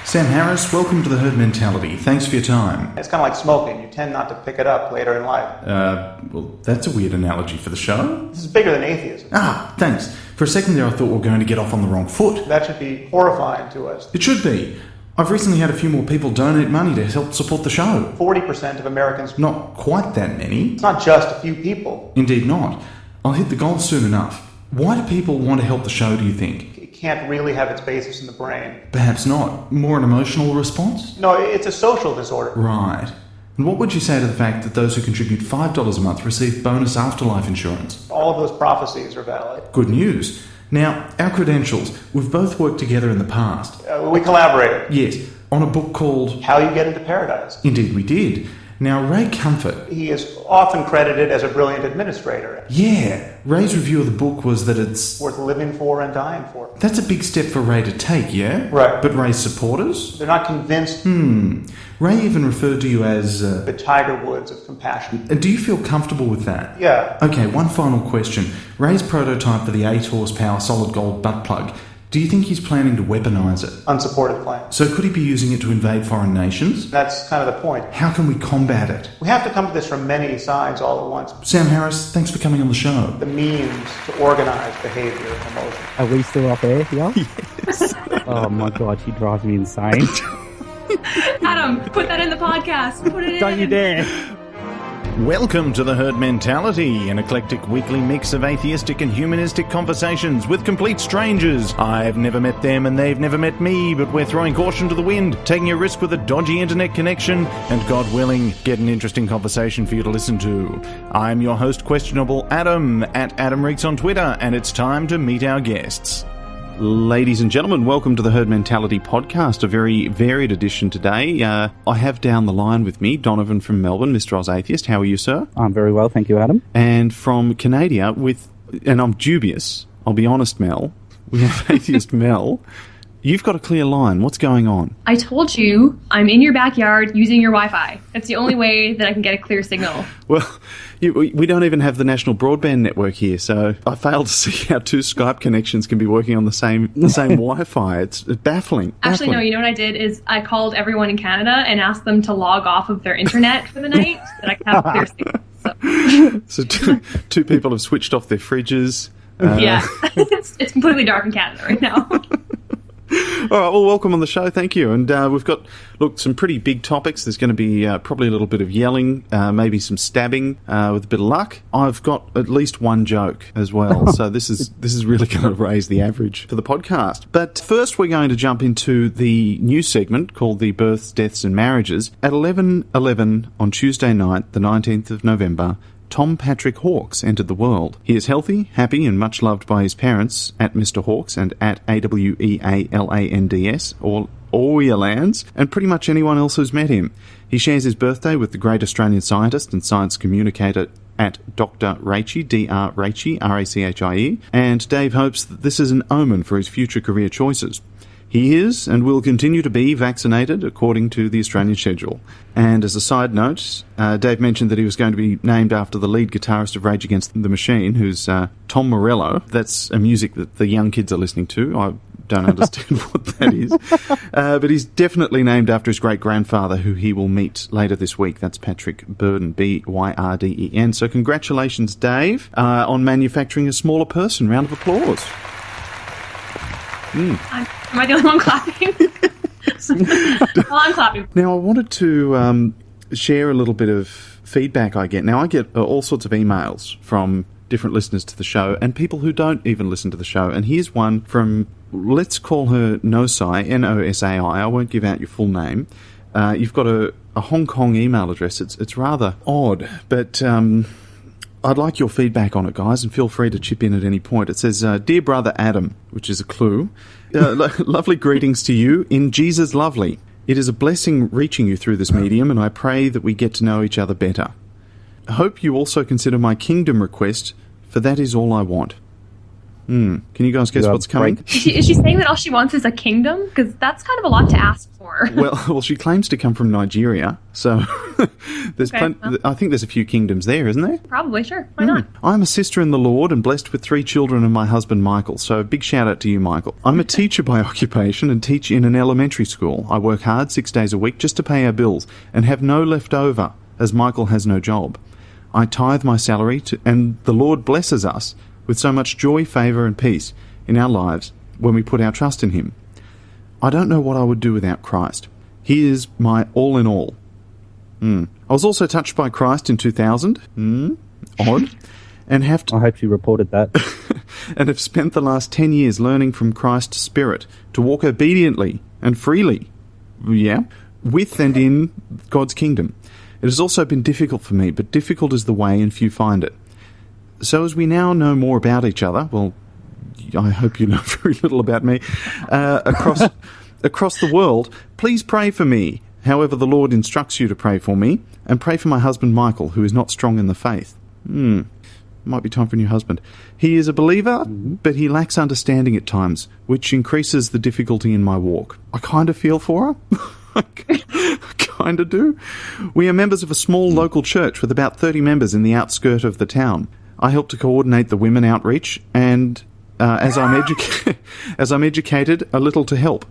Sam Harris, welcome to The Herd Mentality. Thanks for your time. It's kind of like smoking. You tend not to pick it up later in life. Well, that's a weird analogy for the show. This is bigger than atheism. Thanks. For a second there I thought we were going to get off on the wrong foot. That should be horrifying to us. It should be. I've recently had a few more people donate money to help support the show. 40% of Americans... Not quite that many. It's not just a few people. Indeed not. I'll hit the goal soon enough. Why do people want to help the show, do you think? It can't really have its basis in the brain. Perhaps not. More an emotional response? No, it's a social disorder. Right. And what would you say to the fact that those who contribute $5 a month receive bonus afterlife insurance? All of those prophecies are valid. Good news. Now, our credentials. We've both worked together in the past. We collaborated. Yes, on a book called... How You Get Into Paradise. Indeed we did. Now, Ray Comfort... He is often credited as a brilliant administrator. Yeah, Ray's review of the book was that it's... worth living for and dying for. That's a big step for Ray to take, yeah? Right. But Ray's supporters? They're not convinced. Ray even referred to you as... The Tiger Woods of compassion. Do you feel comfortable with that? Yeah. Okay, one final question. Ray's prototype for the 8 horsepower solid gold butt plug... Do you think he's planning to weaponise it? Unsupported claim. So could he be using it to invade foreign nations? That's kind of the point. How can we combat it? We have to come to this from many sides all at once. Sam Harris, thanks for coming on the show. The means to organise behaviour and emotion. Are we still off air here? Yes. Oh my god, she drives me insane. Adam, put that in the podcast. Put it in. Don't you dare. Welcome to The Herd Mentality, an eclectic weekly mix of atheistic and humanistic conversations with complete strangers. I've never met them and they've never met me, but we're throwing caution to the wind, taking a risk with a dodgy internet connection, and God willing, get an interesting conversation for you to listen to. I'm your host, Questionable Adam, at Adam Reeks on Twitter, and it's time to meet our guests. Ladies and gentlemen, welcome to the Herd Mentality podcast, a very varied edition today. I have down the line with me Donovan from Melbourne, Mr. Oz Atheist. How are you, sir? I'm very well, thank you, Adam. And from Canada and I'm dubious, I'll be honest, Mel, we have Atheist Mel. You've got a clear line. What's going on? I told you I'm in your backyard using your Wi-Fi. That's the only way that I can get a clear signal. Well, we don't even have the national broadband network here, so I fail to see how 2 Skype connections can be working on the same Wi-Fi. It's baffling. Actually, no, you know what I did is I called everyone in Canada and asked them to log off of their internet for the night so that I could have a clear signal. So two people have switched off their fridges. Yeah, it's completely dark in Canada right now. All right, well, welcome on the show. Thank you. And we've got, some pretty big topics. There's going to be probably a little bit of yelling, maybe some stabbing with a bit of luck. I've got at least one joke as well. So this is really going to raise the average for the podcast. But first, we're going to jump into the new segment called the Births, Deaths and Marriages. At 11:11 on Tuesday night, the 19th of November, Tom Patrick Hawkes entered the world. He is healthy, happy, and much loved by his parents, at Mr. Hawkes and at AWEALANDS, or Orleans, and pretty much anyone else who's met him. He shares his birthday with the great Australian scientist and science communicator at Dr. Rachie, Dr. Rachie, R-A-C-H-I-E, and Dave hopes that this is an omen for his future career choices. He is and will continue to be vaccinated according to the Australian schedule. And as a side note, Dave mentioned that he was going to be named after the lead guitarist of Rage Against the Machine, who's Tom Morello. That's a music that the young kids are listening to. I don't understand what that is. But he's definitely named after his great-grandfather, who he will meet later this week. That's Patrick Burden, B-Y-R-D-E-N. So congratulations, Dave, on manufacturing a smaller person. Round of applause. Am I the only one clapping? Well, I'm clapping. Now, I wanted to share a little bit of feedback I get. Now, I get all sorts of emails from different listeners to the show and people who don't even listen to the show. And here's one from, let's call her Nosai, N-O-S-A-I. I won't give out your full name. You've got a Hong Kong email address. It's rather odd, but I'd like your feedback on it, guys, and feel free to chip in at any point. It says, Dear Brother Adam, which is a clue, lovely greetings to you in Jesus Lovely. It is a blessing reaching you through this medium, and I pray that we get to know each other better. I hope you also consider my kingdom request, for that is all I want. Can you guys guess You are what's coming? Is she saying that all she wants is a kingdom? Because that's kind of a lot to ask for. Well, she claims to come from Nigeria, so there's Okay, well. I think there's a few kingdoms there, isn't there? Probably, sure. Why not? I'm a sister in the Lord and blessed with 3 children and my husband Michael, so big shout out to you, Michael. I'm a teacher by occupation and teach in an elementary school. I work hard 6 days a week just to pay our bills and have no left over, as Michael has no job. I tithe my salary and the Lord blesses us with so much joy, favour and peace in our lives when we put our trust in Him. I don't know what I would do without Christ. He is my all in all. I was also touched by Christ in 2000. Odd. And I hope you reported that. and have spent the last 10 years learning from Christ's Spirit to walk obediently and freely, with and in God's kingdom. It has also been difficult for me, but difficult is the way and few find it. So as we now know more about each other, well, I hope you know very little about me, across the world, please pray for me, however the Lord instructs you to pray for me, and pray for my husband Michael, who is not strong in the faith. Might be time for a new husband. He is a believer, but he lacks understanding at times, which increases the difficulty in my walk. I kind of feel for her. I kind of do. We are members of a small local church with about 30 members in the outskirt of the town. I help to coordinate the women outreach, and as I'm educated, a little to help.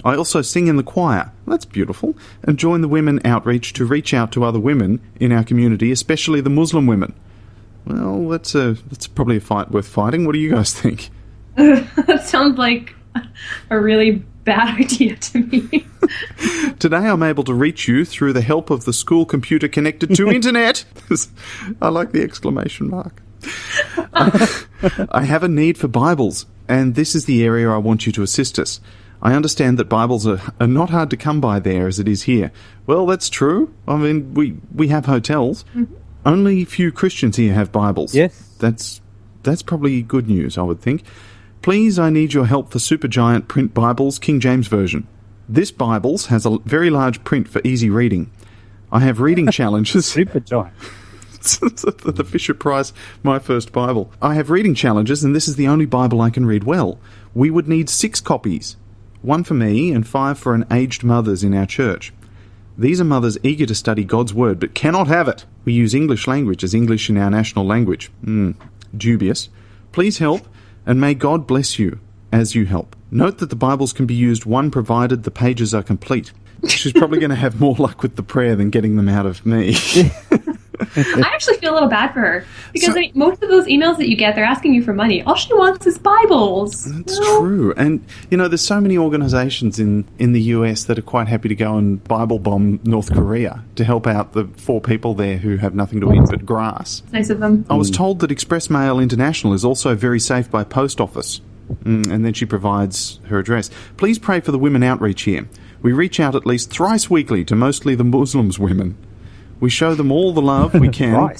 I also sing in the choir. That's beautiful. And join the women outreach to reach out to other women in our community, especially the Muslim women. Well, that's probably a fight worth fighting. What do you guys think? That sounds like a really bad idea to me. Today I'm able to reach you through the help of the school computer connected to internet. I like the exclamation mark. I have a need for Bibles, and this is the area I want you to assist us. I understand that Bibles are not hard to come by there as it is here. Well, that's true. I mean, we have hotels. Only few Christians here have Bibles. Yes. That's probably good news, I would think. Please, I need your help for Supergiant Print Bibles, King James Version. This Bibles has a very large print for easy reading. I have reading challenges. Supergiant. The Fisher-Price, My First Bible. I have reading challenges, and this is the only Bible I can read well. We would need 6 copies. 1 for me and 5 for an aged mothers in our church. These are mothers eager to study God's Word, but cannot have it. We use English language as English in our national language. Dubious. Please help, and may God bless you as you help. Note that the Bibles can be used one provided the pages are complete. She's probably going to have more luck with the prayer than getting them out of me. I actually feel a little bad for her because I mean, most of those emails that you get, they're asking you for money. All she wants is Bibles. That's true. And, there's so many organisations in the US that are quite happy to go and Bible bomb North Korea to help out the 4 people there who have nothing to eat but grass. It's nice of them. I was told that Express Mail International is also very safe by post office. And then she provides her address. Please pray for the women outreach here. We reach out at least thrice weekly to mostly the Muslims women. We show them all the love we can.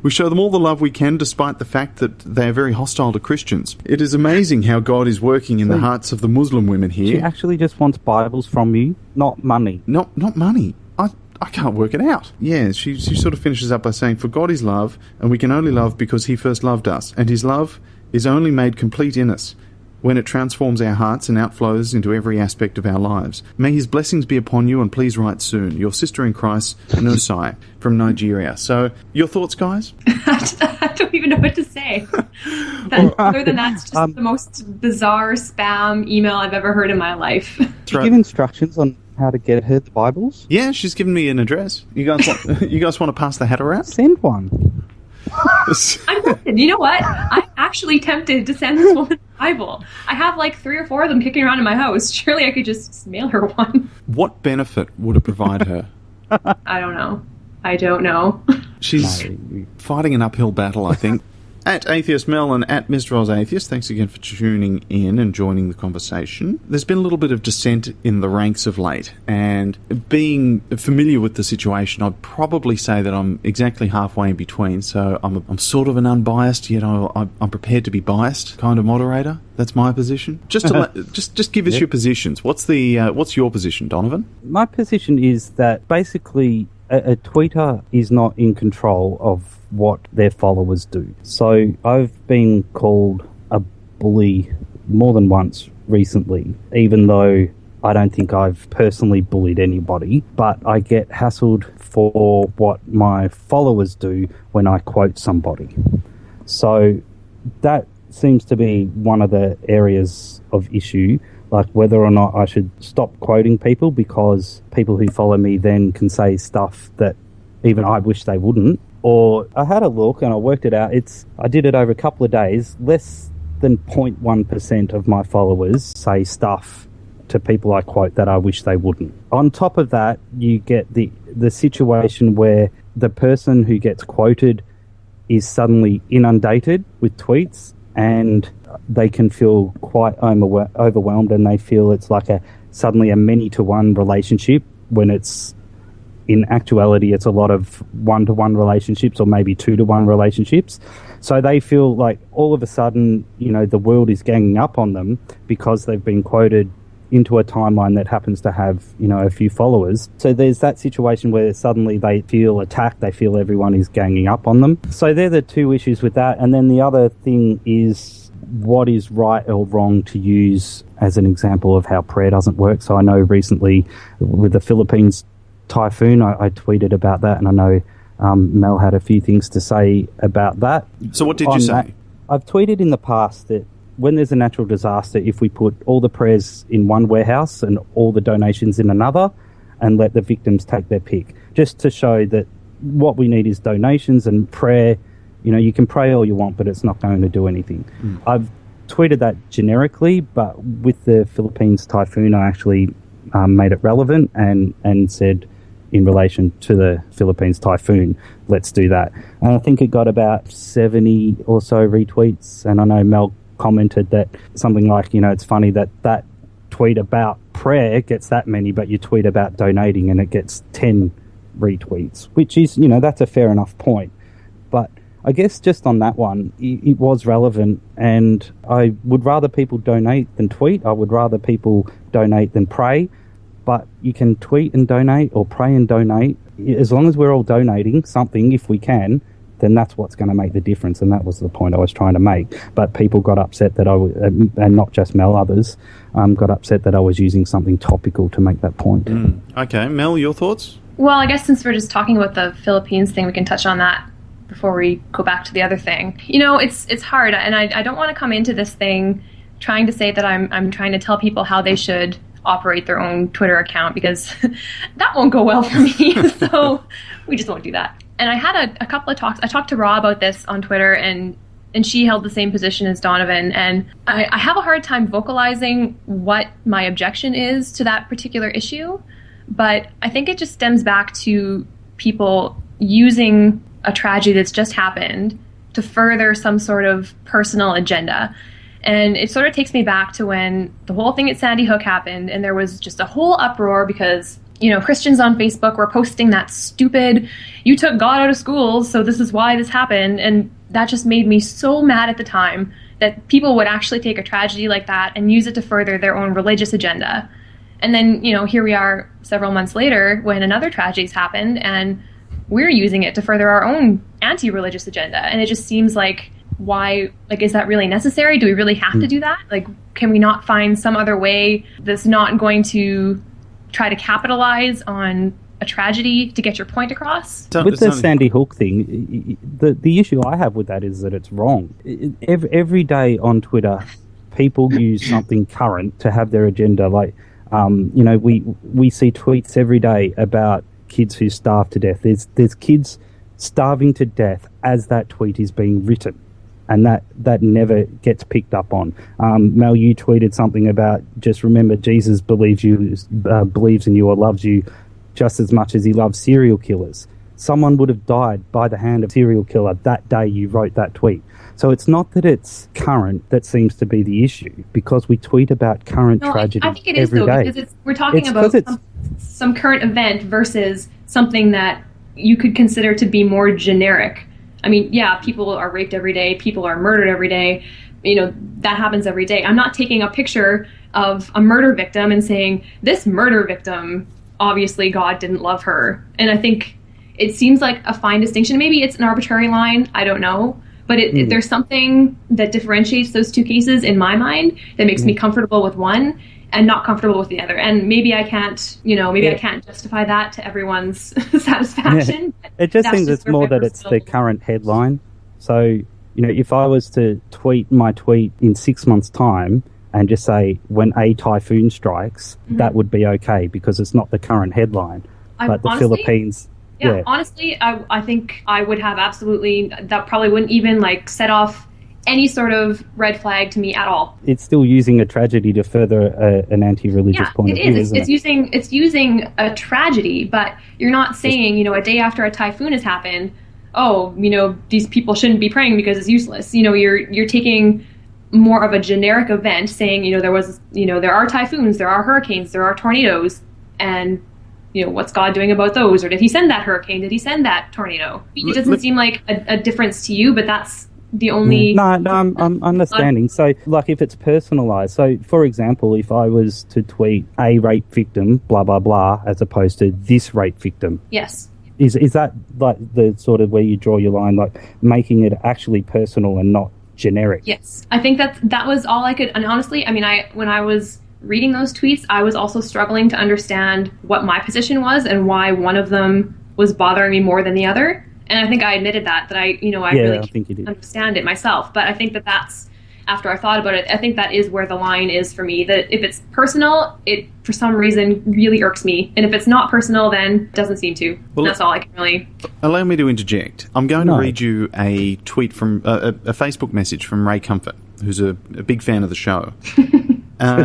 We show them all the love we can, despite the fact that they are very hostile to Christians. It is amazing how God is working in the hearts of the Muslim women here. She actually just wants Bibles from you, not money. Not money. I can't work it out. Yeah, she sort of finishes up by saying, for God is love, and we can only love because He first loved us, and His love is only made complete in us when it transforms our hearts and outflows into every aspect of our lives. May His blessings be upon you, and please write soon. Your sister in Christ, Nosai, from Nigeria. So, your thoughts, guys? I don't even know what to say. Other than that's just the most bizarre spam email I've ever heard in my life. Did you give instructions on how to get her the Bibles? Yeah, she's given me an address. You guys want to pass the hat around? Send one. I'm tempted. You know what? I'm actually tempted to send this woman a Bible. I have like 3 or 4 of them kicking around in my house. Surely I could just mail her one. What benefit would it provide her? I don't know. She's fighting an uphill battle, I think. At Atheist Mel and at Mr. Oz Atheist, thanks again for tuning in and joining the conversation. There's been a little bit of dissent in the ranks of late, and being familiar with the situation, I'd probably say that I'm exactly halfway in between, so I'm sort of an unbiased, yet I'm prepared to be biased kind of moderator. That's my position. Just give us your positions. What's your position, Donovan? My position is that basically a tweeter is not in control of what their followers do. So I've been called a bully more than once recently, even though I don't think I've personally bullied anybody, but I get hassled for what my followers do when I quote somebody. So that seems to be one of the areas of issue, like whether or not I should stop quoting people because people who follow me then can say stuff that even I wish they wouldn't. Or I had a look and I worked it out. I did it over a couple of days. Less than 0.1% of my followers say stuff to people I quote that I wish they wouldn't. On top of that, you get the situation where the person who gets quoted is suddenly inundated with tweets and they can feel quite overwhelmed, and they feel it's like suddenly a many-to-one relationship when it's in actuality it's a lot of one-to-one relationships or maybe two-to-one relationships. So they feel like all of a sudden, the world is ganging up on them because they've been quoted into a timeline that happens to have, a few followers. So there's that situation where suddenly they feel attacked, they feel everyone is ganging up on them. So they're the two issues with that. And then the other thing is what is right or wrong to use as an example of how prayer doesn't work. So I know recently with the Philippines typhoon, I tweeted about that, and I know Mel had a few things to say about that. So what did you say? I've tweeted in the past that when there's a natural disaster, if we put all the prayers in one warehouse and all the donations in another and let the victims take their pick, just to show that what we need is donations and prayer. You can pray all you want, but it's not going to do anything. I've tweeted that generically, but with the Philippines typhoon, I actually made it relevant and said, in relation to the Philippines typhoon, let's do that. And I think it got about 70 or so retweets, and I know Mel commented that something like, it's funny that tweet about prayer gets that many, but you tweet about donating and it gets 10 retweets, which is, that's a fair enough point. But I guess just on that one, it was relevant, and I would rather people donate than tweet. I would rather people donate than pray, but you can tweet and donate or pray and donate. As long as we're all donating something, if we can, then that's what's going to make the difference. And that was the point I was trying to make. But people got upset that and not just Mel, others, got upset that I was using something topical to make that point. Okay, Mel, your thoughts? Well, I guess since we're just talking about the Philippines thing, we can touch on that before we go back to the other thing. It's hard, and I don't want to come into this thing trying to say that I'm trying to tell people how they should operate their own Twitter account, because that won't go well for me. So we just won't do that. And I had a couple of talks. I talked to Raw about this on Twitter, and she held the same position as Donovan. And I have a hard time vocalizing what my objection is to that particular issue. But I think it just stems back to people using a tragedy that's just happened to further some sort of personal agenda. And it sort of takes me back to when the whole thing at Sandy Hook happened, and there was just a whole uproar because, Christians on Facebook were posting that stupid, you took God out of schools, so this is why this happened. And that just made me so mad at the time that people would actually take a tragedy like that and use it to further their own religious agenda. And then, here we are several months later when another tragedy's happened, and we're using it to further our own anti-religious agenda. And it just seems like, why, is that really necessary? Do we really have to do that? Can we not find some other way that's not going to try to capitalize on a tragedy to get your point across? With the Sandy Hook thing, the issue I have with that is that it's wrong. Every day on Twitter, people use something current to have their agenda. We see tweets every day about kids who starve to death. There's kids starving to death as that tweet is being written. And that never gets picked up on. Mel, you tweeted something about, just remember, Jesus believes in you or loves you just as much as he loves serial killers. Someone would have died by the hand of a serial killer that day you wrote that tweet. So it's not that it's current that seems to be the issue, because we tweet about current tragedy I think it is, though, because we're talking about some current event versus something that you could consider to be more generic. I mean, yeah, people are raped every day. People are murdered every day. That happens every day. I'm not taking a picture of a murder victim and saying, this murder victim, obviously God didn't love her. And I think it seems like a fine distinction. Maybe it's an arbitrary line. I don't know. But there's something that differentiates those two cases in my mind that makes me comfortable with one and not comfortable with the other. And maybe I can't, I can't justify that to everyone's satisfaction. Yeah. It just seems it's more that it's the current headline. So, if I was to tweet my tweet in 6 months' time and just say, when a typhoon strikes, that would be okay because it's not the current headline. But the Philippines... Yeah, honestly, I think I would have absolutely, that probably wouldn't even set off any sort of red flag to me at all. It's still using a tragedy to further an anti-religious point of view, isn't it? It's using a tragedy, but you're not saying, a day after a typhoon has happened, these people shouldn't be praying because it's useless. You're taking more of a generic event saying, there are typhoons, there are hurricanes, there are tornadoes, and what's God doing about those? Or did he send that hurricane? Did he send that tornado? It doesn't seem like a difference to you, but that's the only... No, I'm understanding. So, if it's personalised. So, for example, if I was to tweet a rape victim, blah, blah, blah, as opposed to this rape victim. Yes. Is that, the sort of where you draw your line, making it actually personal and not generic? Yes. I think that was all I could... And honestly, when I was reading those tweets, I was also struggling to understand what my position was and why one of them was bothering me more than the other. And I think I admitted that I really can't understand it myself. But I think that's, after I thought about it, I think that is where the line is for me. That if it's personal, it for some reason really irks me. And if it's not personal, then it doesn't seem to. Well, that's all I can really... Allow me to interject. I'm going to read you a tweet from a Facebook message from Ray Comfort, who's a big fan of the show.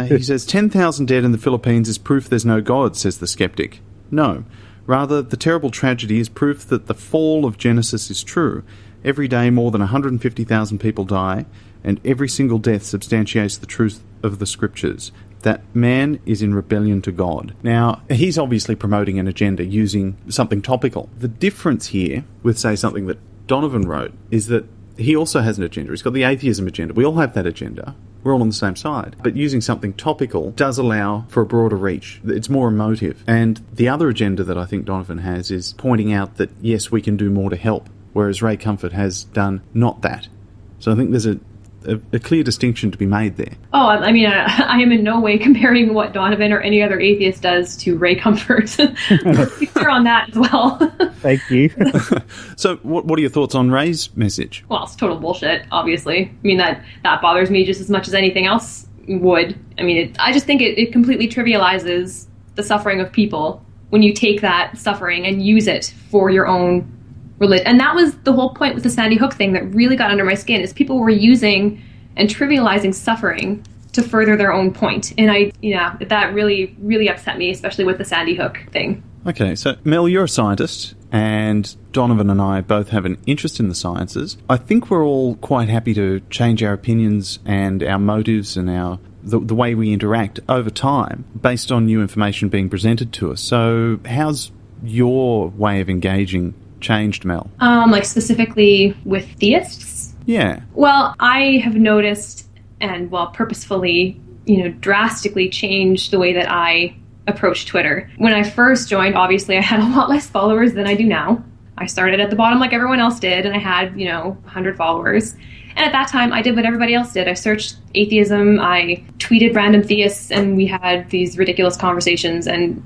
He says, 10,000 dead in the Philippines is proof there's no God, says the skeptic. No. Rather, the terrible tragedy is proof that the fall of Genesis is true. Every day more than 150,000 people die, and every single death substantiates the truth of the scriptures, that man is in rebellion to God. Now, he's obviously promoting an agenda using something topical. The difference here with, say, something that Donovan wrote is that he also has an agenda. He's got the atheism agenda. We all have that agenda. We're all on the same side. But using something topical does allow for a broader reach. It's more emotive. And the other agenda that I think Donovan has is pointing out that, yes, we can do more to help, whereas Ray Comfort has done not that. So I think there's a clear distinction to be made there. Oh, I am in no way comparing what Donovan or any other atheist does to Ray Comfort. Be clear on that as well. Thank you. So what are your thoughts on Ray's message? Well, it's total bullshit, obviously. That bothers me just as much as anything else would. I just think it completely trivializes the suffering of people when you take that suffering and use it for your own religion. And that was the whole point with the Sandy Hook thing that really got under my skin, is people were using and trivializing suffering to further their own point. And that really, really upset me, especially with the Sandy Hook thing. Okay, so Mel, you're a scientist, and Donovan and I both have an interest in the sciences. I think we're all quite happy to change our opinions and our motives and the way we interact over time based on new information being presented to us. So how's your way of engaging changed, Mel? Specifically with theists? Yeah. Well, I have noticed and, purposefully, drastically changed the way that I approach Twitter. When I first joined, obviously, I had a lot less followers than I do now. I started at the bottom like everyone else did, and I had, 100 followers. And at that time, I did what everybody else did. I searched atheism, I tweeted random theists, and we had these ridiculous conversations, and,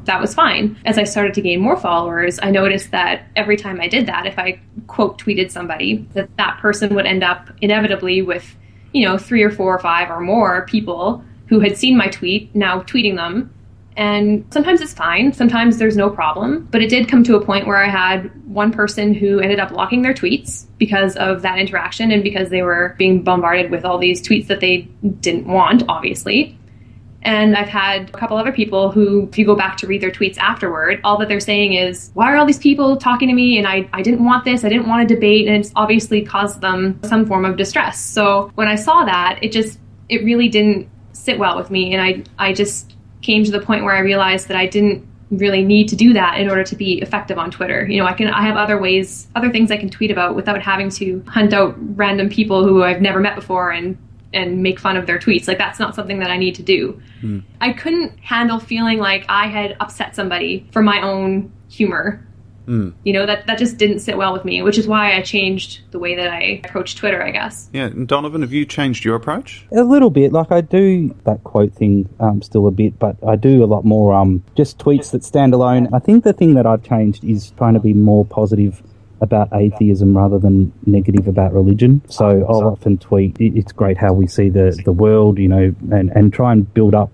that was fine. As I started to gain more followers, I noticed that every time I did that, if I quote tweeted somebody, that person would end up inevitably with, 3 or 4 or 5 or more people who had seen my tweet now tweeting them. And sometimes it's fine, sometimes there's no problem, but it did come to a point where I had one person who ended up blocking their tweets because of that interaction and because they were being bombarded with all these tweets that they didn't want, obviously. And I've had a couple other people who, if you go back to read their tweets afterward, all that they're saying is, why are all these people talking to me? And I didn't want this, I didn't want to debate, and it's obviously caused them some form of distress. So when I saw that, it really didn't sit well with me, and I just came to the point where I realized that I didn't really need to do that in order to be effective on Twitter. I have other things I can tweet about without having to hunt out random people who I've never met before and make fun of their tweets. That's not something that I need to do. I couldn't handle feeling like I had upset somebody for my own humor. You know, that just didn't sit well with me, which is why I changed the way that I approach Twitter, I guess. Yeah, and Donovan, have you changed your approach? A little bit. Like, I do that quote thing still a bit, but I do a lot more just tweets that stand alone. I think the thing that I've changed is trying to be more positive about atheism rather than negative about religion. So I'll often tweet, it's great how we see the world, you know, and try and build up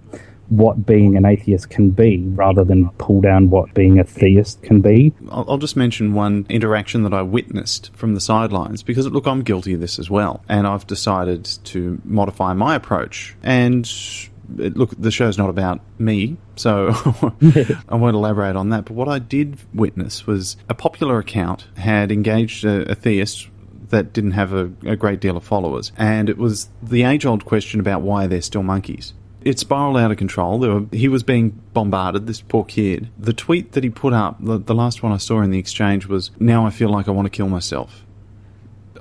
what being an atheist can be rather than pull down what being a theist can be. I'll just mention one interaction that I witnessed from the sidelines, because, look, I'm guilty of this as well, and I've decided to modify my approach. And look, the show's not about me, so I won't elaborate on that. But what I did witness was a popular account had engaged a theist that didn't have a great deal of followers, and it was the age-old question about why they're still monkeys. It spiraled out of control. He was being bombarded, this poor kid. The tweet that he put up, the last one I saw in the exchange, was, "Now I feel like I want to kill myself."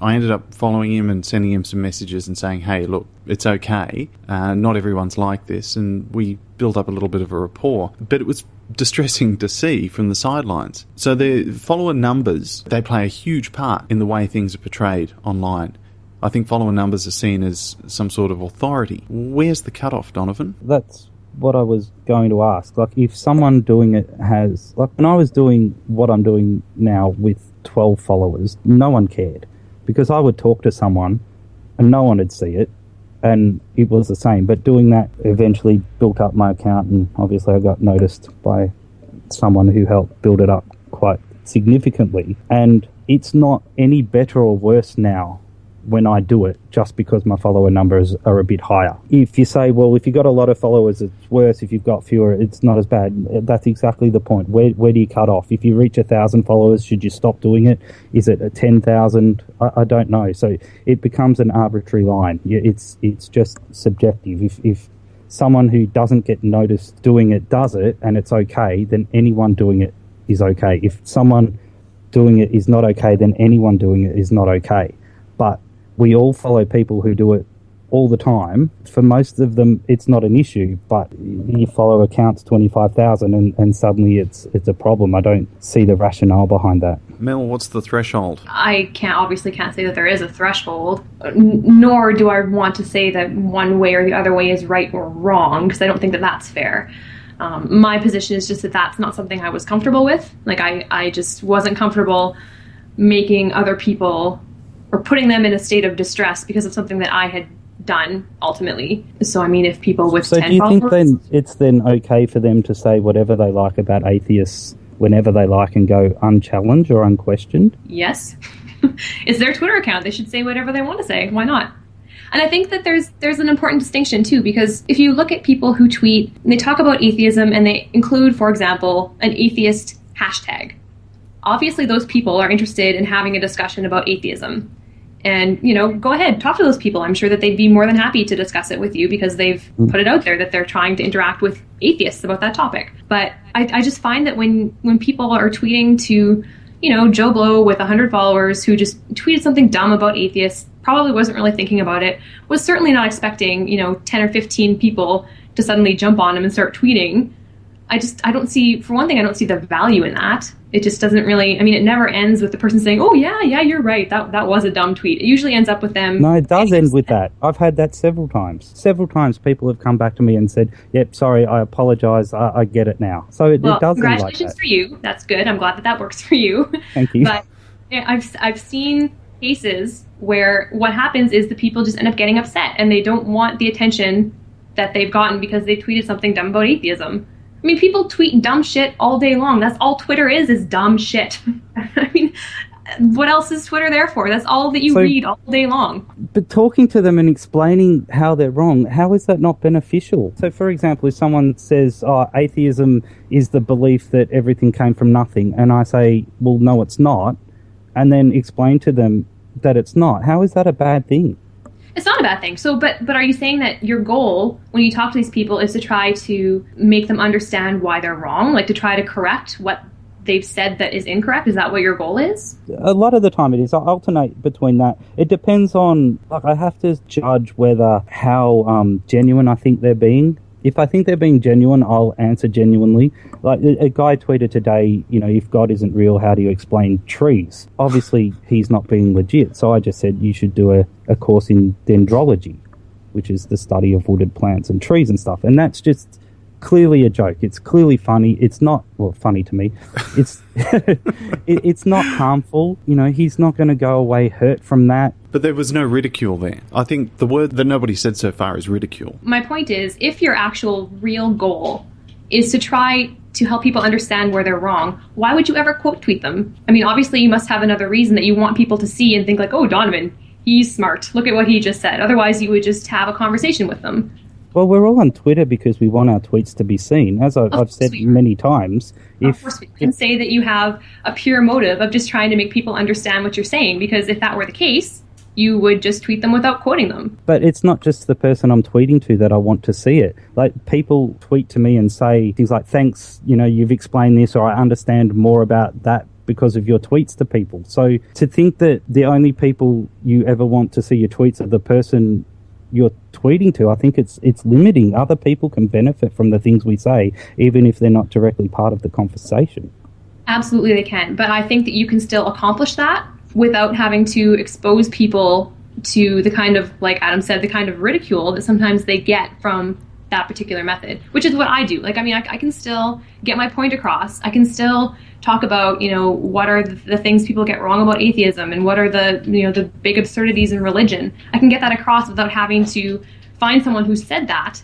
I ended up following him and sending him some messages and saying, hey, look, it's okay. Not everyone's like this. And we built up a little bit of a rapport. But it was distressing to see from the sidelines. So the follower numbers, they play a huge part in the way things are portrayed online. I think follower numbers are seen as some sort of authority. Where's the cutoff, Donovan? That's what I was going to ask. Like, if someone doing it has... Like, when I was doing what I'm doing now with 12 followers, no one cared. Because I would talk to someone and no one would see it, and it was the same. But doing that eventually built up my account, and obviously I got noticed by someone who helped build it up quite significantly. And it's not any better or worse now when I do it, just because my follower numbers are a bit higher. If you say, well, if you've got a lot of followers, it's worse. If you've got fewer, it's not as bad. That's exactly the point. Where do you cut off? If you reach 1,000 followers, should you stop doing it? Is it a 10,000? I don't know. So it becomes an arbitrary line. It's just subjective. If someone who doesn't get noticed doing it does it and it's okay, then anyone doing it is okay. If someone doing it is not okay, then anyone doing it is not okay. But we all follow people who do it all the time. For most of them, it's not an issue, but you follow accounts 25,000 and suddenly it's a problem. I don't see the rationale behind that. Mel, what's the threshold? I obviously can't say that there is a threshold, nor do I want to say that one way or the other way is right or wrong, because I don't think that that's fair. My position is just that that's not something I was comfortable with. Like, I just wasn't comfortable making other people or putting them in a state of distress because of something that I had done ultimately. So, I mean, if people with 10 followers... So do you think then it's then okay for them to say whatever they like about atheists whenever they like and go unchallenged or unquestioned? Yes. It's their Twitter account. They should say whatever they want to say. Why not? And I think that there's an important distinction, too, because if you look at people who tweet, and they talk about atheism and they include, for example, an atheist hashtag. Obviously, those people are interested in having a discussion about atheism. And, you know, go ahead, talk to those people. I'm sure that they'd be more than happy to discuss it with you because they've put it out there that they're trying to interact with atheists about that topic. But I just find that when people are tweeting to, you know, Joe Blow with 100 followers who just tweeted something dumb about atheists, probably wasn't really thinking about it, was certainly not expecting, you know, 10 or 15 people to suddenly jump on him and start tweeting. I don't see, for one thing, I don't see the value in that. It just doesn't really, I mean, it never ends with the person saying, oh, yeah, you're right. That was a dumb tweet. It usually ends up with them. No, it does end with that. I've had that several times. Several times people have come back to me and said, yep, sorry, I apologize. I get it now. So it does end like that. Congratulations for you. That's good. I'm glad that works for you. Thank you. But I've seen cases where what happens is the people just end up getting upset and they don't want the attention that they've gotten because they tweeted something dumb about atheism. I mean, people tweet dumb shit all day long. That's all Twitter is dumb shit. I mean, what else is Twitter there for? That's all that you read all day long. But talking to them and explaining how they're wrong, how is that not beneficial? So, for example, if someone says, atheism is the belief that everything came from nothing, and I say, well, no, it's not, and then explain to them that it's not, how is that a bad thing? It's not a bad thing. So, but are you saying that your goal when you talk to these people is to try to make them understand why they're wrong, like to try to correct what they've said that is incorrect? Is that what your goal is? A lot of the time it is. I alternate between that. It depends on, like, I have to judge how genuine I think they're being. If I think they're being genuine, I'll answer genuinely. Like a guy tweeted today, if God isn't real, how do you explain trees? Obviously, he's not being legit. So I just said you should do a course in dendrology, which is the study of wooded plants and trees and stuff. And that's just clearly a joke. It's clearly funny. It's not, well, funny to me. It's it's not harmful. He's not going to go away hurt from that. But there was no ridicule there. I think the word that nobody said so far is ridicule. My point is, if your actual real goal is to try to help people understand where they're wrong, why would you ever quote tweet them? I mean, obviously you must have another reason that you want people to see and think like, oh, Donovan, he's smart. Look at what he just said. Otherwise, you would just have a conversation with them. Well, we're all on Twitter because we want our tweets to be seen. As I've said many times. Of course we can say that you have a pure motive of just trying to make people understand what you're saying, because if that were the case, you would just tweet them without quoting them. But it's not just the person I'm tweeting to that I want to see it. Like, people tweet to me and say things like, thanks, you've explained this, or I understand more about that because of your tweets to people. So to think that the only people you ever want to see your tweets are the person you're tweeting to, I think it's limiting. Other people can benefit from the things we say, even if they're not directly part of the conversation. Absolutely they can. But I think that you can still accomplish that without having to expose people to the kind of, like Adam said, the kind of ridicule that sometimes they get from that particular method, which is what I do. Like, I mean, I can still get my point across. I can still talk about, what are the things people get wrong about atheism, and what are the big absurdities in religion. I can get that across without having to find someone who said that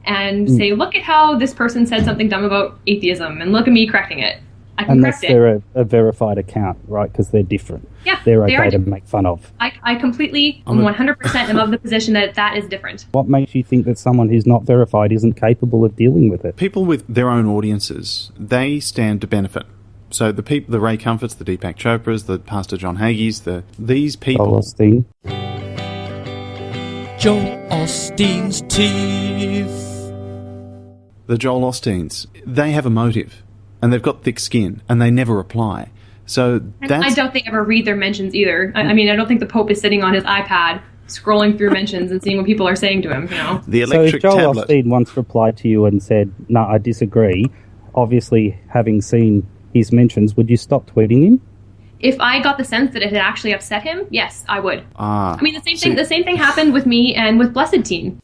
and say, look at how this person said something dumb about atheism, and look at me correcting it. I can correct it. Unless they're a verified account, right? Because they're different. Yeah, they're okay to make fun of. I completely, 100% am of the position that is different. What makes you think that someone who's not verified isn't capable of dealing with it? People with their own audiences, they stand to benefit. So the Ray Comforts, the Deepak Chopras, the Pastor John Hagees, these people. Joel Osteen. Joel Osteen's teeth. The Joel Osteens, they have a motive. And they've got thick skin, and they never reply. So I don't think they ever read their mentions either. I mean, I don't think the Pope is sitting on his iPad scrolling through mentions and seeing what people are saying to him. The electric so if Joel tablet. Osteen once replied to you and said, "No, I disagree," obviously having seen his mentions, would you stop tweeting him? If I got the sense that it had actually upset him, yes, I would. I mean, the same thing happened with me and with Blessed Teen.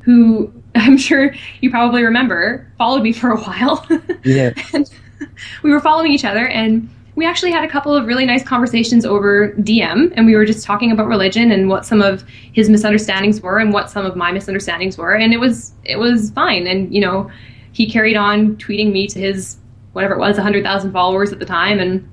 Who, I'm sure you probably remember, followed me for a while. Yeah. And we were following each other, and we actually had a couple of really nice conversations over DM, and we were just talking about religion and what some of his misunderstandings were and what some of my misunderstandings were, and it was fine. And, he carried on tweeting me to his, whatever it was, 100,000 followers at the time, and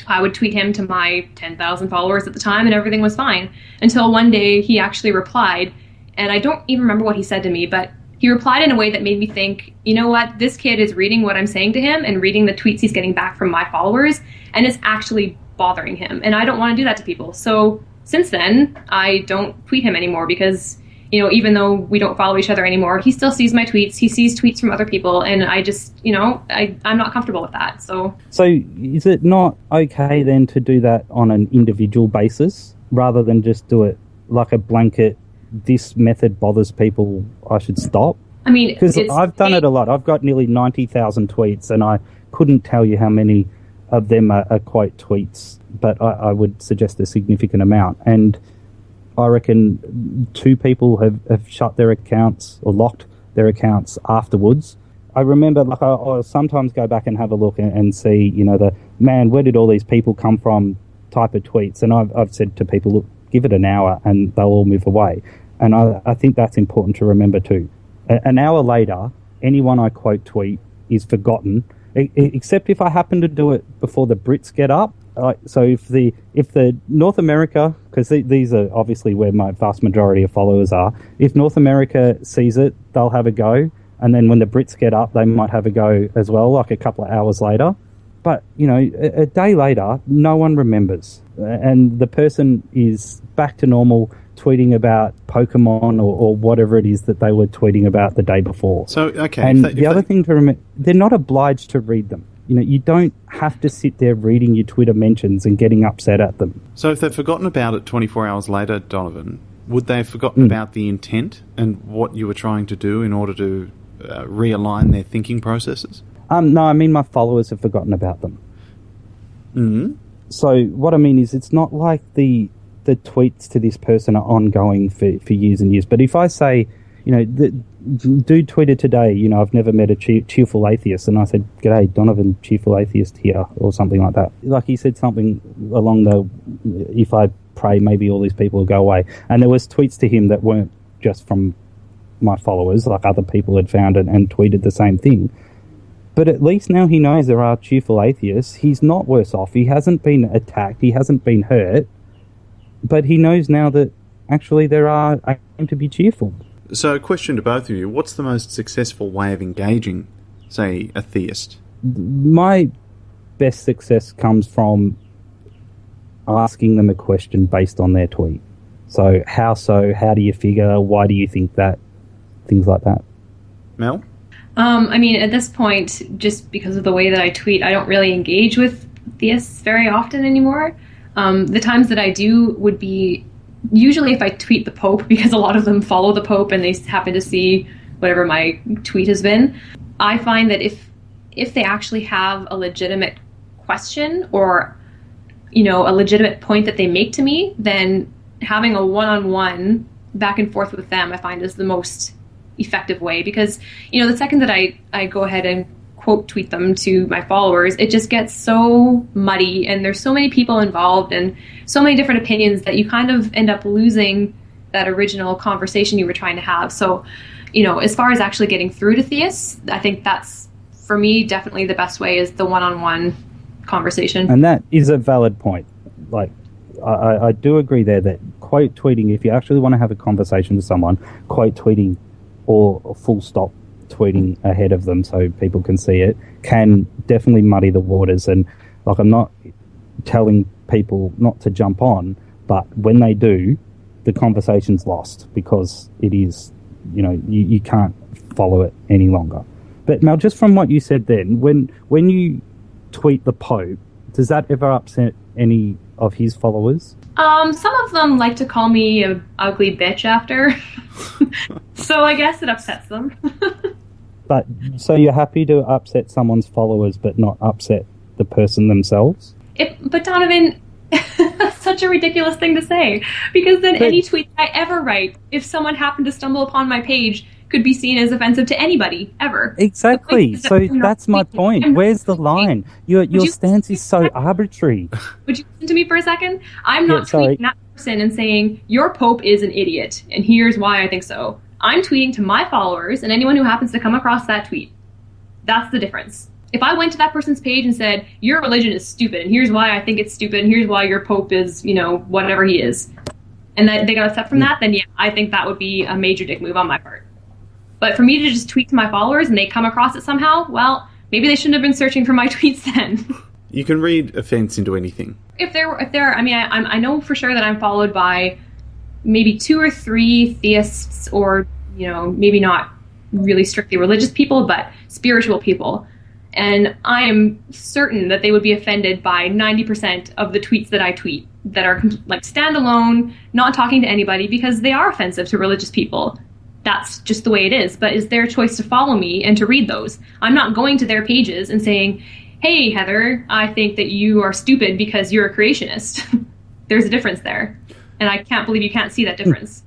I would tweet him to my 10,000 followers at the time, and everything was fine. Until one day he actually replied, and I don't even remember what he said to me, but he replied in a way that made me think, you know what, this kid is reading what I'm saying to him and reading the tweets he's getting back from my followers, and it's actually bothering him, and I don't want to do that to people. So since then, I don't tweet him anymore because, even though we don't follow each other anymore, he still sees my tweets, he sees tweets from other people, and I just, I'm not comfortable with that. So is it not okay then to do that on an individual basis rather than just do it like a blanket, this method bothers people, I should stop? I mean, because I've done it a lot. I've got nearly 90,000 tweets, and I couldn't tell you how many of them are quote tweets, but I would suggest a significant amount. And I reckon 2 people have shut their accounts or locked their accounts afterwards. I remember, I'll sometimes go back and have a look and see, where did all these people come from type of tweets. And I've said to people, look, give it an hour and they'll all move away. And I think that's important to remember too. An hour later, anyone I quote tweet is forgotten, except if I happen to do it before the Brits get up. So if the North America, because these are obviously where my vast majority of followers are, if North America sees it, they'll have a go. And then when the Brits get up, they might have a go as well, like a couple of hours later. But, a day later, no one remembers. And the person is back to normal, tweeting about Pokemon or whatever it is that they were tweeting about the day before. So, okay. And the other thing to remember, they're not obliged to read them. You don't have to sit there reading your Twitter mentions and getting upset at them. So if they've forgotten about it 24 hours later, Donovan, would they have forgotten about the intent and what you were trying to do in order to realign their thinking processes? No, I mean my followers have forgotten about them. Mm-hmm. So what I mean is it's not like the tweets to this person are ongoing for years and years. But if I say, the dude tweeted today, I've never met a cheerful atheist, and I said, "G'day, Donovan, cheerful atheist here," or something like that. Like he said something along the, if I pray, maybe all these people will go away. And there was tweets to him that weren't just from my followers, like other people had found it and tweeted the same thing. But at least now he knows there are cheerful atheists. He's not worse off. He hasn't been attacked. He hasn't been hurt. But he knows now that actually there are aimed to be cheerful. So, a question to both of you. What's the most successful way of engaging, say, a theist? My best success comes from asking them a question based on their tweet. So? How do you figure? Why do you think that? Things like that. Mel? I mean, at this point, just because of the way that I tweet, I don't really engage with theists very often anymore. The times that I do would be usually if I tweet the Pope, because a lot of them follow the Pope and they happen to see whatever my tweet has been. I find that if they actually have a legitimate question or, a legitimate point that they make to me, then having a one-on-one back and forth with them, I find is the most effective way. Because, the second that I go ahead and quote tweet them to my followers, it just gets so muddy and there's so many people involved and so many different opinions that you kind of end up losing that original conversation you were trying to have. So, as far as actually getting through to theists, I think that's, for me, definitely the best way is the one-on-one conversation. And that is a valid point. Like, I do agree there that quote tweeting, if you actually want to have a conversation with someone, quote tweeting or full stop tweeting ahead of them so people can see it can definitely muddy the waters. And like, I'm not telling people not to jump on, but when they do, the conversation's lost because it is, you can't follow it any longer. But Mel, just from what you said then, when you tweet the Pope, does that ever upset any of his followers? Some of them like to call me a ugly bitch after, so I guess it upsets them. But so you're happy to upset someone's followers, but not upset the person themselves? But Donovan, that's such a ridiculous thing to say, because then any tweet I ever write, if someone happened to stumble upon my page, could be seen as offensive to anybody ever. Exactly. So that's my point. Where's the line? Your stance is so arbitrary. Would you listen to me for a second? I'm not tweeting that person and saying, your Pope is an idiot, and here's why I think so. I'm tweeting to my followers and anyone who happens to come across that tweet. That's the difference. If I went to that person's page and said, your religion is stupid, and here's why I think it's stupid, and here's why your Pope is, whatever he is, and that they got upset from that, then yeah, I think that would be a major dick move on my part. But for me to just tweet to my followers and they come across it somehow, well, maybe they shouldn't have been searching for my tweets then. You can read offense into anything. I know for sure that I'm followed by maybe 2 or 3 theists or, maybe not really strictly religious people, but spiritual people. And I am certain that they would be offended by 90% of the tweets that I tweet that are like standalone, not talking to anybody, because they are offensive to religious people. That's just the way it is. But it's their choice to follow me and to read those. I'm not going to their pages and saying, hey, Heather, I think that you are stupid because you're a creationist. There's a difference there. And I can't believe you can't see that difference.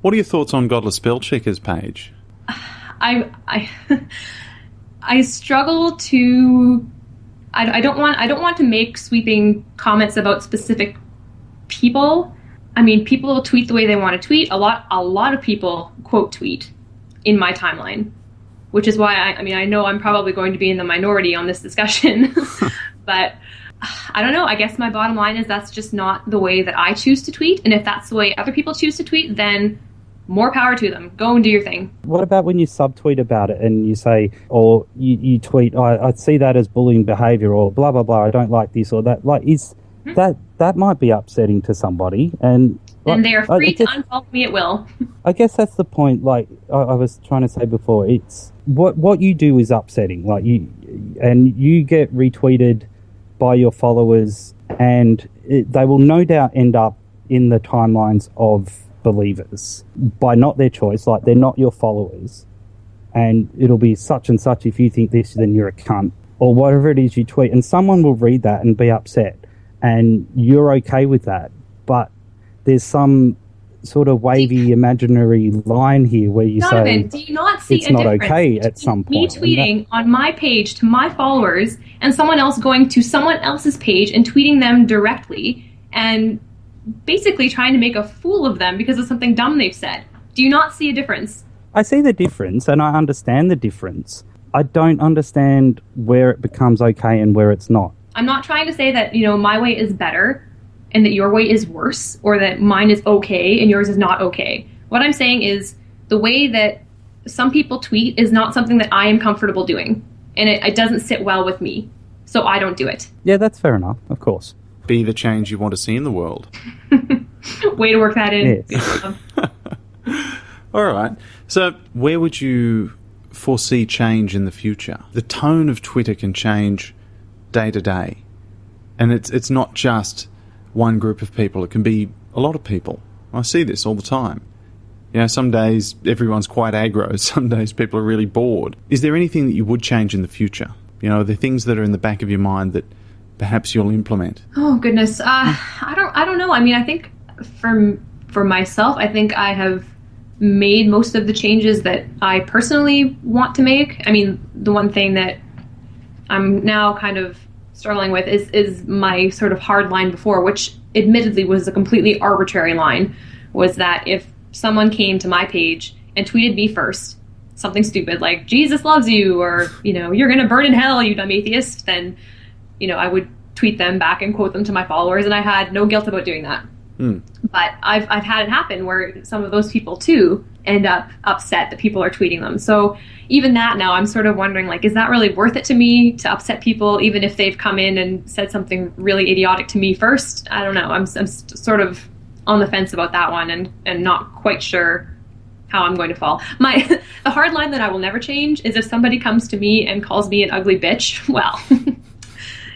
What are your thoughts on Godless Spellchecker's page? I struggle to... I don't want to make sweeping comments about specific people. I mean, people tweet the way they want to tweet. A lot of people quote tweet in my timeline, which is why I know I'm probably going to be in the minority on this discussion. But I don't know. I guess my bottom line is that's just not the way that I choose to tweet. And if that's the way other people choose to tweet, then more power to them. Go and do your thing. What about when you subtweet about it and you say, or you tweet, I see that as bullying behaviour, or blah, blah, blah, I don't like this or that. Like, that might be upsetting to somebody. And they are free to unfollow me at will. I guess that's the point. Like I was trying to say before, it's what you do is upsetting. Like you get retweeted by your followers, and they will no doubt end up in the timelines of believers by not their choice, like they're not your followers, and it'll be such and such. If you think this, then you're a cunt, or whatever it is you tweet, and someone will read that and be upset, and you're okay with that. But there's some sort of wavy imaginary line here where you Donovan, say do you not see it's a not difference okay at between some me point. tweeting on my page to my followers and someone else going to someone else's page and tweeting them directly and basically trying to make a fool of them because of something dumb they've said? Do you not see a difference? I see the difference and I understand the difference. I don't understand where it becomes okay and where it's not. I'm not trying to say that, my way is better and that your way is worse, or that mine is okay and yours is not okay. What I'm saying is the way that some people tweet is not something that I am comfortable doing, and it doesn't sit well with me, so I don't do it. Yeah, that's fair enough, of course. Be the change you want to see in the world. Way to work that in. Yes. All right. So where would you foresee change in the future? The tone of Twitter can change day to day. And it's not just one group of people. It can be a lot of people. I see this all the time. Some days everyone's quite aggro. Some days people are really bored. Is there anything that you would change in the future? Are there things that are in the back of your mind that perhaps you'll implement? Oh, goodness. I don't know. I mean, I think for myself, I think I have made most of the changes that I personally want to make. I mean, the one thing that I'm now kind of struggling with is my sort of hard line before, which admittedly was a completely arbitrary line, was that if someone came to my page and tweeted me first, something stupid like Jesus loves you, or you're gonna burn in hell, you dumb atheist, then I would tweet them back and quote them to my followers, and I had no guilt about doing that. But I've had it happen where some of those people too end up upset that people are tweeting them. So even that now, I'm sort of wondering, like, is that really worth it to me to upset people, even if they've come in and said something really idiotic to me first? I don't know. I'm sort of on the fence about that one, and not quite sure how I'm going to fall. The hard line that I will never change is if somebody comes to me and calls me an ugly bitch. Well,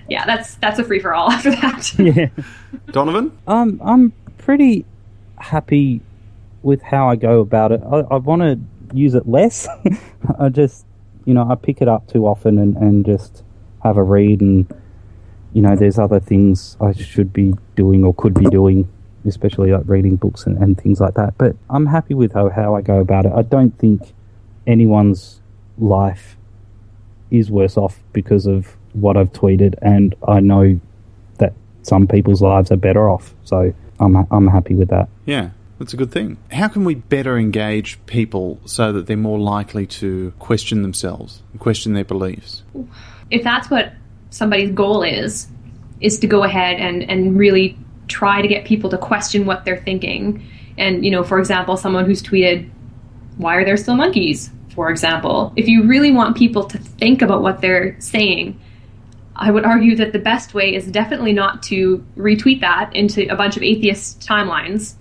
yeah, that's a free for all after that. Yeah. Donovan? I'm pretty happy with how I go about it. I want to use it less. I just, I pick it up too often and just have a read, and, there's other things I should be doing or could be doing, especially like reading books and things like that. But I'm happy with how I go about it. I don't think anyone's life is worse off because of what I've tweeted, and I know that some people's lives are better off. So I'm happy with that. Yeah, that's a good thing. How can we better engage people so that they're more likely to question themselves and question their beliefs? If that's what somebody's goal is to go ahead and really try to get people to question what they're thinking. And, for example, someone who's tweeted, "Why are there still monkeys?" for example. If you really want people to think about what they're saying, I would argue that the best way is definitely not to retweet that into a bunch of atheist timelines,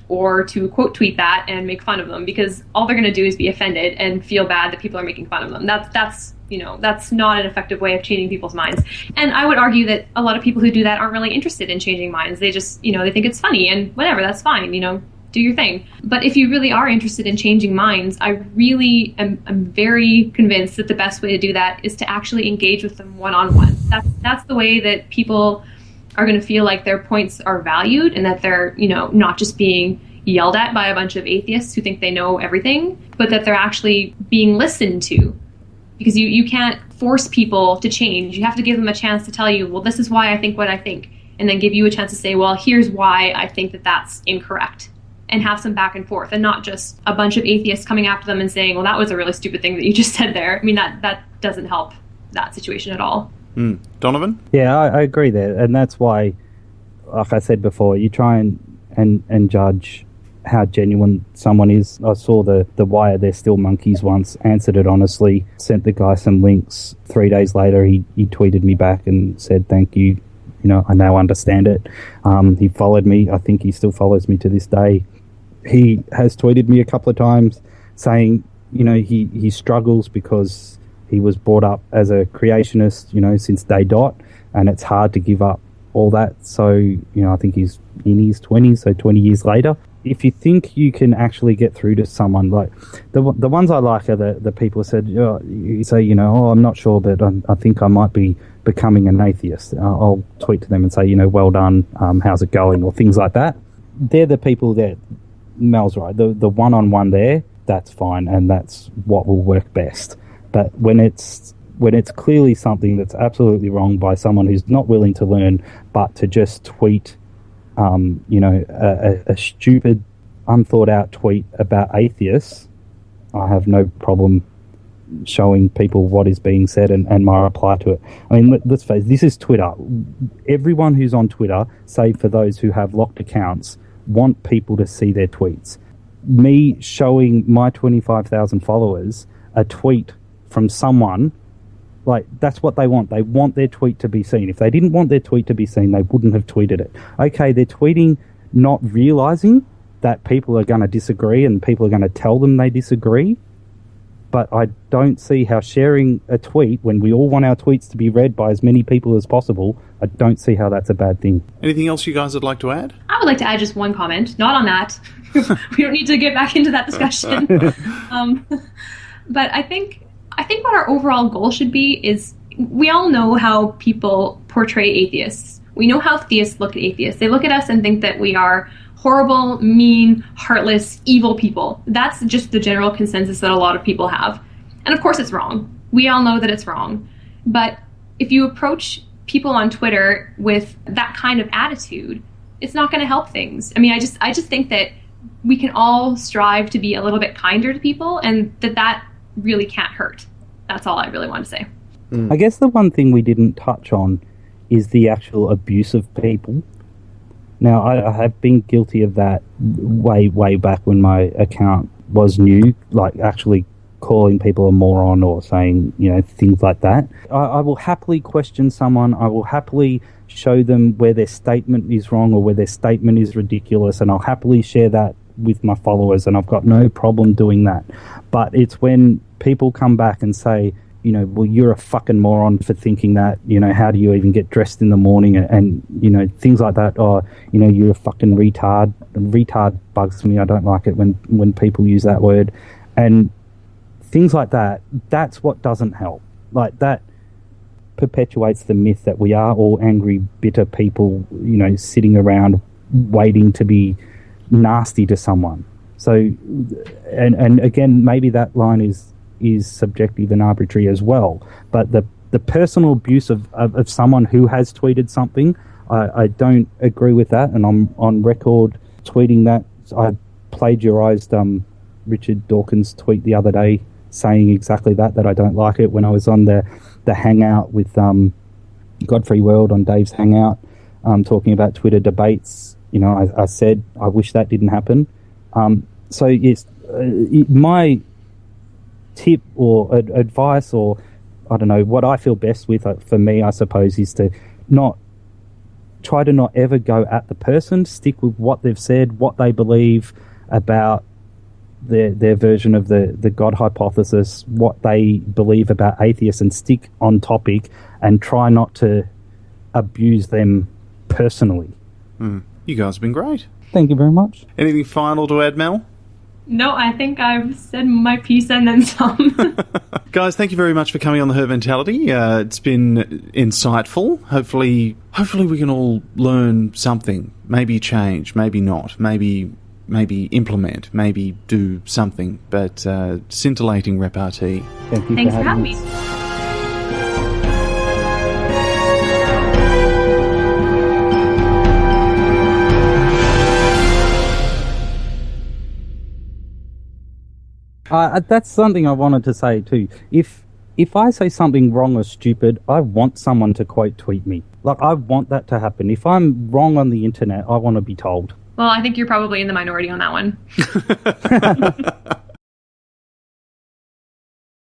or to quote tweet that and make fun of them, because all they're going to do is be offended and feel bad that people are making fun of them. That's not an effective way of changing people's minds. And I would argue that a lot of people who do that aren't really interested in changing minds. They just, they think it's funny, and whatever, that's fine, do your thing. But if you really are interested in changing minds, I really am very convinced that the best way to do that is to actually engage with them one-on-one. That's the way that people are going to feel like their points are valued, and that they're, not just being yelled at by a bunch of atheists who think they know everything, but that they're actually being listened to. Because you can't force people to change. You have to give them a chance to tell you, well, this is why I think what I think, and then give you a chance to say, well, here's why I think that that's incorrect, and have some back and forth, and not just a bunch of atheists coming after them and saying, well, that was a really stupid thing that you just said there. I mean, that doesn't help that situation at all. Donovan? Yeah, I agree there. And that's why, like I said before, you try and judge how genuine someone is. I saw the Why Are There Still Monkeys once, answered it honestly, sent the guy some links. 3 days later, he tweeted me back and said, thank you. I now understand it. He followed me. I think he still follows me to this day. He has tweeted me a couple of times saying, he struggles because he was brought up as a creationist, since day dot, and it's hard to give up all that. So, I think he's in his 20s, so 20 years later. if you think you can actually get through to someone, like the ones I like are the people who said, you say, I'm not sure, but I think I might be becoming an atheist. I'll tweet to them and say, well done, how's it going, or things like that. They're the people that Mel's right. The one-on-one there, that's fine, and that's what will work best. But when it's clearly something that's absolutely wrong by someone who's not willing to learn, but to just tweet, a stupid, unthought-out tweet about atheists, I have no problem showing people what is being said and my reply to it. I mean, let's face it, this is Twitter. Everyone who's on Twitter, save for those who have locked accounts, want people to see their tweets. Me showing my 25,000 followers a tweet from someone, like, that's what they want. They want their tweet to be seen. If they didn't want their tweet to be seen, they wouldn't have tweeted it. Okay, they're tweeting not realizing that people are going to disagree and people are going to tell them they disagree. But I don't see how sharing a tweet, when we all want our tweets to be read by as many people as possible, I don't see how that's a bad thing. Anything else you guys would like to add? I would like to add just one comment, not on that. We don't need to get back into that discussion. But I think what our overall goal should be is, we all know how people portray atheists. We know how theists look at atheists. They look at us and think that we are horrible, mean, heartless, evil people. That's just the general consensus that a lot of people have. And of course it's wrong. We all know that it's wrong. But if you approach people on Twitter with that kind of attitude, it's not going to help things. I mean, I just think that we can all strive to be a little bit kinder to people, and that really can't hurt. That's all I really want to say. I guess the one thing we didn't touch on is the actual abuse of people. Now, I have been guilty of that way back when my account was new, like actually calling people a moron or saying, things like that. I will happily question someone. I will happily show them where their statement is wrong or where their statement is ridiculous, and I'll happily share that with my followers, and I've got no problem doing that. But it's when people come back and say, well, you're a fucking moron for thinking that, how do you even get dressed in the morning, and things like that. Or, you're a fucking retard. Retard bugs me. I don't like it when people use that word. And things like that, that's what doesn't help. Like, that perpetuates the myth that we are all angry, bitter people, sitting around waiting to be nasty to someone. So, and again, maybe that line is subjective and arbitrary as well. But the personal abuse of someone who has tweeted something, I don't agree with that, and I'm on record tweeting that. I plagiarized Richard Dawkins' tweet the other day saying exactly that I don't like it, when I was on the Hangout with Godfrey World on Dave's Hangout, talking about Twitter debates. I said I wish that didn't happen. So yes, my tip or advice, or I don't know, what I feel best with, for me, I suppose, is to not ever go at the person. Stick with what they've said, what they believe about their version of the God hypothesis, what they believe about atheists, and stick on topic and try not to abuse them personally. You guys have been great. Thank you very much. Anything final to add, Mel? No, I think I've said my piece and then some. Guys, thank you very much for coming on The Herd Mentality. It's been insightful. Hopefully we can all learn something. Maybe change, maybe not. Maybe implement, maybe do something. But scintillating repartee. Thanks for having me. That's something I wanted to say too. If I say something wrong or stupid, I want someone to quote tweet me. Like, I want that to happen. If I'm wrong on the internet, I want to be told. Well, I think you're probably in the minority on that one.